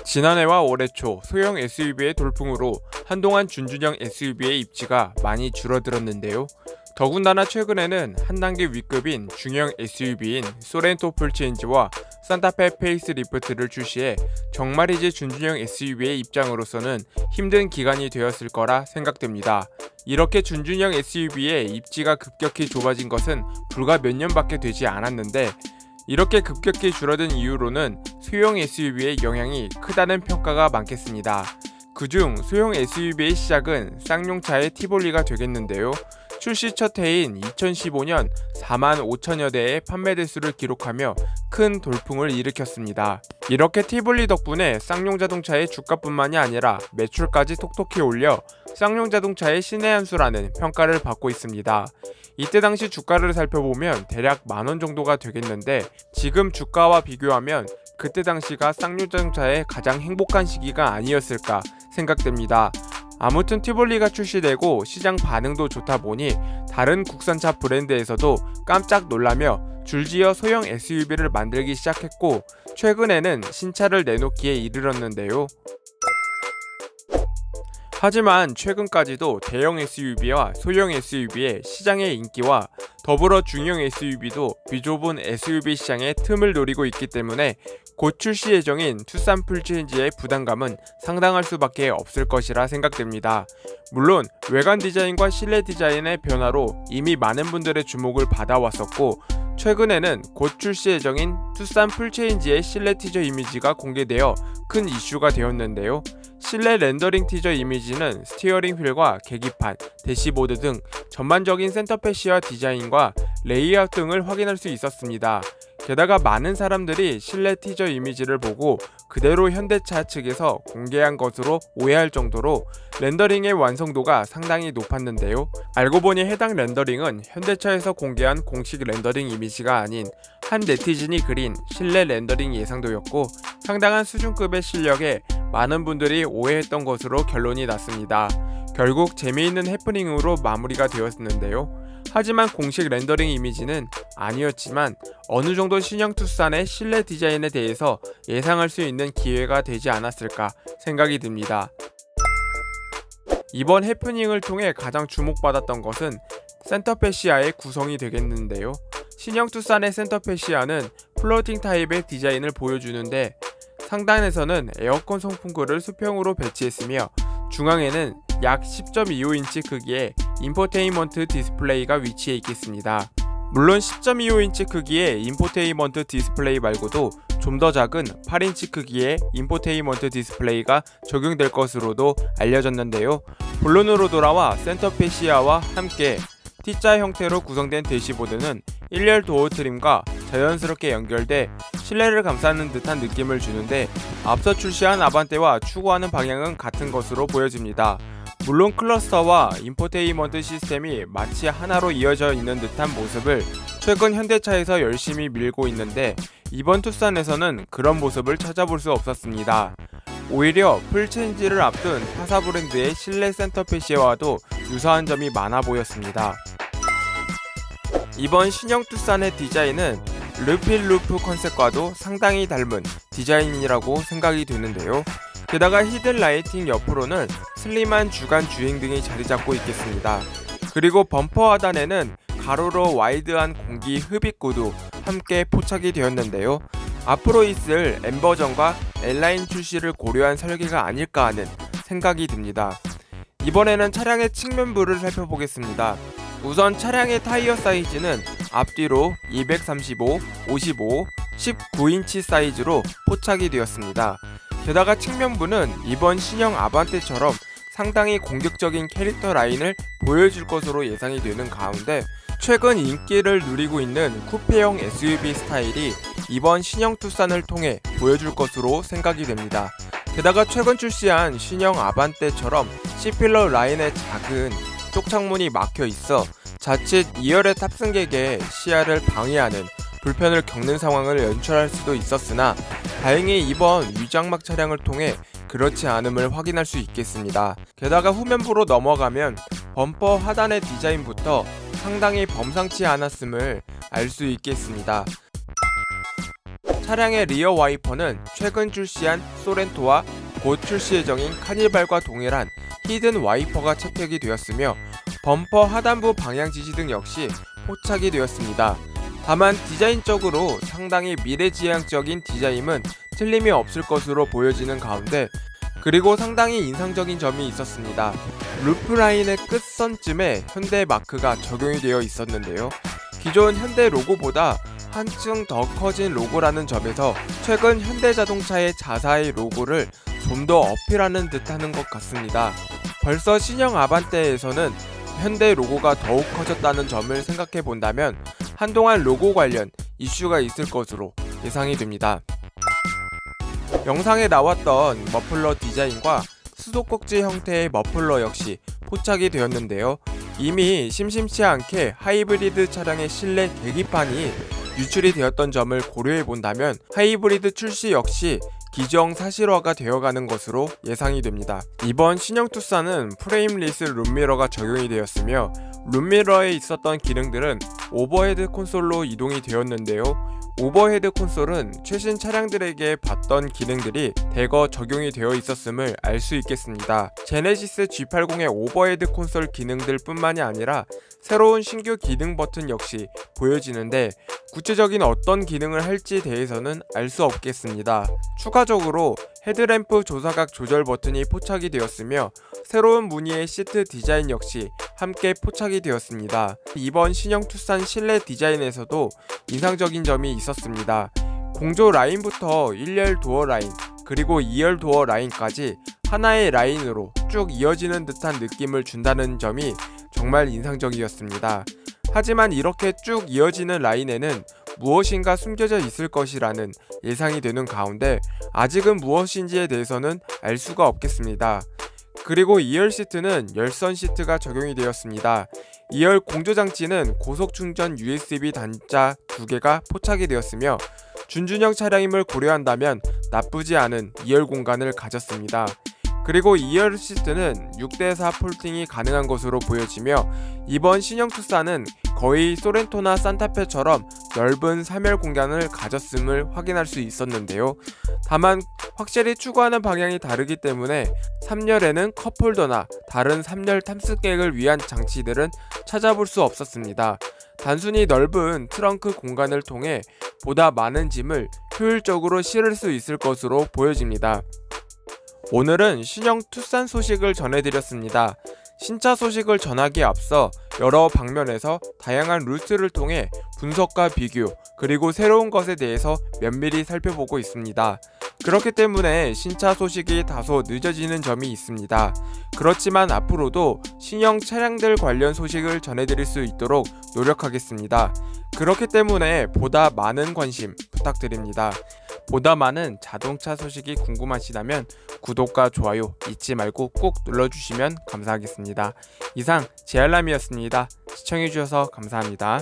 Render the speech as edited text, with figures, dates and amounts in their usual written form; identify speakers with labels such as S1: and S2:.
S1: 지난해와 올해 초 소형 SUV의 돌풍으로 한동안 준준형 SUV의 입지가 많이 줄어들었는데요. 더군다나 최근에는 한 단계 위급인 중형 SUV인 소렌토 풀체인지와 산타페 페이스리프트를 출시해 정말이지 준준형 SUV의 입장으로서는 힘든 기간이 되었을 거라 생각됩니다. 이렇게 준준형 SUV의 입지가 급격히 좁아진 것은 불과 몇 년밖에 되지 않았는데, 이렇게 급격히 줄어든 이유로는 소형 SUV의 영향이 크다는 평가가 많겠습니다. 그중 소형 SUV의 시작은 쌍용차의 티볼리가 되겠는데요. 출시 첫 해인 2015년 4만 5천여 대의 판매 대수를 기록하며 큰 돌풍을 일으켰습니다. 이렇게 티볼리 덕분에 쌍용자동차의 주가뿐만이 아니라 매출까지 톡톡히 올려 쌍용자동차의 신의 한 수라는 평가를 받고 있습니다. 이때 당시 주가를 살펴보면 대략 만원 정도가 되겠는데, 지금 주가와 비교하면 그때 당시가 쌍용자동차의 가장 행복한 시기가 아니었을까 생각됩니다. 아무튼 티볼리가 출시되고 시장 반응도 좋다 보니 다른 국산차 브랜드에서도 깜짝 놀라며 줄지어 소형 SUV를 만들기 시작했고, 최근에는 신차를 내놓기에 이르렀는데요. 하지만 최근까지도 대형 SUV와 소형 SUV의 시장의 인기와 더불어 중형 SUV도 비좁은 SUV 시장의 틈을 노리고 있기 때문에 곧 출시 예정인 투싼 풀체인지의 부담감은 상당할 수밖에 없을 것이라 생각됩니다. 물론 외관 디자인과 실내 디자인의 변화로 이미 많은 분들의 주목을 받아왔었고, 최근에는 곧 출시 예정인 투싼 풀체인지의 실내 티저 이미지가 공개되어 큰 이슈가 되었는데요. 실내 렌더링 티저 이미지는 스티어링 휠과 계기판, 대시보드 등 전반적인 센터페시아 디자인과 레이아웃 등을 확인할 수 있었습니다. 게다가 많은 사람들이 실내 티저 이미지를 보고 그대로 현대차 측에서 공개한 것으로 오해할 정도로 렌더링의 완성도가 상당히 높았는데요. 알고 보니 해당 렌더링은 현대차에서 공개한 공식 렌더링 이미지가 아닌 한 네티즌이 그린 실내 렌더링 예상도였고, 상당한 수준급의 실력에 많은 분들이 오해했던 것으로 결론이 났습니다. 결국 재미있는 해프닝으로 마무리가 되었는데요. 하지만 공식 렌더링 이미지는 아니었지만 어느 정도 신형 투싼의 실내 디자인에 대해서 예상할 수 있는 기회가 되지 않았을까 생각이 듭니다. 이번 해프닝을 통해 가장 주목받았던 것은 센터페시아의 구성이 되겠는데요. 신형 투싼의 센터페시아는 플로팅 타입의 디자인을 보여주는데, 상단에서는 에어컨 송풍구를 수평으로 배치했으며 중앙에는 약 10.25인치 크기의 인포테인먼트 디스플레이가 위치해 있겠습니다. 물론 10.25인치 크기의 인포테인먼트 디스플레이 말고도 좀 더 작은 8인치 크기의 인포테인먼트 디스플레이가 적용될 것으로도 알려졌는데요. 본론으로 돌아와 센터페시아와 함께 T자 형태로 구성된 대시보드는 1열 도어 트림과 자연스럽게 연결돼 실내를 감싸는 듯한 느낌을 주는데, 앞서 출시한 아반떼와 추구하는 방향은 같은 것으로 보여집니다. 물론 클러스터와 인포테인먼트 시스템이 마치 하나로 이어져 있는 듯한 모습을 최근 현대차에서 열심히 밀고 있는데, 이번 투싼에서는 그런 모습을 찾아볼 수 없었습니다. 오히려 풀체인지를 앞둔 타사 브랜드의 실내 센터페시아와도 유사한 점이 많아 보였습니다. 이번 신형 투싼의 디자인은 르필 루프 컨셉과도 상당히 닮은 디자인이라고 생각이 되는데요. 게다가 히든 라이팅 옆으로는 슬림한 주간 주행 등이 자리잡고 있겠습니다. 그리고 범퍼 하단에는 가로로 와이드한 공기 흡입구도 함께 포착이 되었는데요. 앞으로 있을 M 버전과 L라인 출시를 고려한 설계가 아닐까 하는 생각이 듭니다. 이번에는 차량의 측면부를 살펴보겠습니다. 우선 차량의 타이어 사이즈는 앞뒤로 235, 55, 19인치 사이즈로 포착이 되었습니다. 게다가 측면부는 이번 신형 아반떼처럼 상당히 공격적인 캐릭터 라인을 보여줄 것으로 예상이 되는 가운데, 최근 인기를 누리고 있는 쿠페형 SUV 스타일이 이번 신형 투싼을 통해 보여줄 것으로 생각이 됩니다. 게다가 최근 출시한 신형 아반떼처럼 C필러 라인의 작은 쪽창문이 막혀 있어 자칫 2열의 탑승객의 시야를 방해하는 불편을 겪는 상황을 연출할 수도 있었으나, 다행히 이번 위장막 차량을 통해 그렇지 않음을 확인할 수 있겠습니다. 게다가 후면부로 넘어가면 범퍼 하단의 디자인부터 상당히 범상치 않았음을 알 수 있겠습니다. 차량의 리어 와이퍼는 최근 출시한 소렌토와 곧 출시 예정인 카니발과 동일한 히든 와이퍼가 채택이 되었으며 범퍼 하단부 방향 지시 등 역시 포착이 되었습니다. 다만 디자인적으로 상당히 미래지향적인 디자인은 틀림이 없을 것으로 보여지는 가운데, 그리고 상당히 인상적인 점이 있었습니다. 루프 라인의 끝선쯤에 현대 마크가 적용이 되어 있었는데요. 기존 현대 로고보다 한층 더 커진 로고라는 점에서 최근 현대자동차의 자사의 로고를 좀 더 어필하는 듯 하는 것 같습니다. 벌써 신형 아반떼에서는 현대 로고가 더욱 커졌다는 점을 생각해 본다면 한동안 로고 관련 이슈가 있을 것으로 예상이 됩니다. 영상에 나왔던 머플러 디자인과 수도꼭지 형태의 머플러 역시 포착이 되었는데요. 이미 심심치 않게 하이브리드 차량의 실내 계기판이 유출이 되었던 점을 고려해 본다면 하이브리드 출시 역시 기정사실화가 되어가는 것으로 예상이 됩니다. 이번 신형 투싼은 프레임리스 룸미러가 적용이 되었으며 룸미러에 있었던 기능들은 오버헤드 콘솔로 이동이 되었는데요. 오버헤드 콘솔은 최신 차량들에게 봤던 기능들이 대거 적용이 되어 있었음을 알 수 있겠습니다. 제네시스 G80의 오버헤드 콘솔 기능들 뿐만이 아니라 새로운 신규 기능 버튼 역시 보여지는데 구체적인 어떤 기능을 할지 대해서는 알 수 없겠습니다. 추가적으로 헤드램프 조사각 조절 버튼이 포착이 되었으며 새로운 무늬의 시트 디자인 역시 함께 포착이 되었습니다. 이번 신형 투싼 실내 디자인에서도 인상적인 점이 있었습니다. 공조 라인부터 1열 도어 라인 그리고 2열 도어 라인까지 하나의 라인으로 쭉 이어지는 듯한 느낌을 준다는 점이 정말 인상적이었습니다. 하지만 이렇게 쭉 이어지는 라인에는 무엇인가 숨겨져 있을 것이라는 예상이 되는 가운데 아직은 무엇인지에 대해서는 알 수가 없겠습니다. 그리고 2열 시트는 열선 시트가 적용이 되었습니다. 2열 공조장치는 고속충전 USB 단자 2개가 포착이 되었으며 준준형 차량임을 고려한다면 나쁘지 않은 2열 공간을 가졌습니다. 그리고 2열 시트는 6대4 폴딩이 가능한 것으로 보여지며 이번 신형 투싼은 거의 소렌토나 산타페처럼 넓은 3열 공간을 가졌음을 확인할 수 있었는데요. 다만 확실히 추구하는 방향이 다르기 때문에 3열에는 컵홀더나 다른 3열 탑승객을 위한 장치들은 찾아볼 수 없었습니다. 단순히 넓은 트렁크 공간을 통해 보다 많은 짐을 효율적으로 실을 수 있을 것으로 보여집니다. 오늘은 신형 투싼 소식을 전해드렸습니다. 신차 소식을 전하기에 앞서 여러 방면에서 다양한 루트를 통해 분석과 비교 그리고 새로운 것에 대해서 면밀히 살펴보고 있습니다. 그렇기 때문에 신차 소식이 다소 늦어지는 점이 있습니다. 그렇지만 앞으로도 신형 차량들 관련 소식을 전해드릴 수 있도록 노력하겠습니다. 그렇기 때문에 보다 많은 관심 부탁드립니다. 보다 많은 자동차 소식이 궁금하시다면 구독과 좋아요 잊지 말고 꼭 눌러주시면 감사하겠습니다. 이상 제알람이었습니다. 시청해주셔서 감사합니다.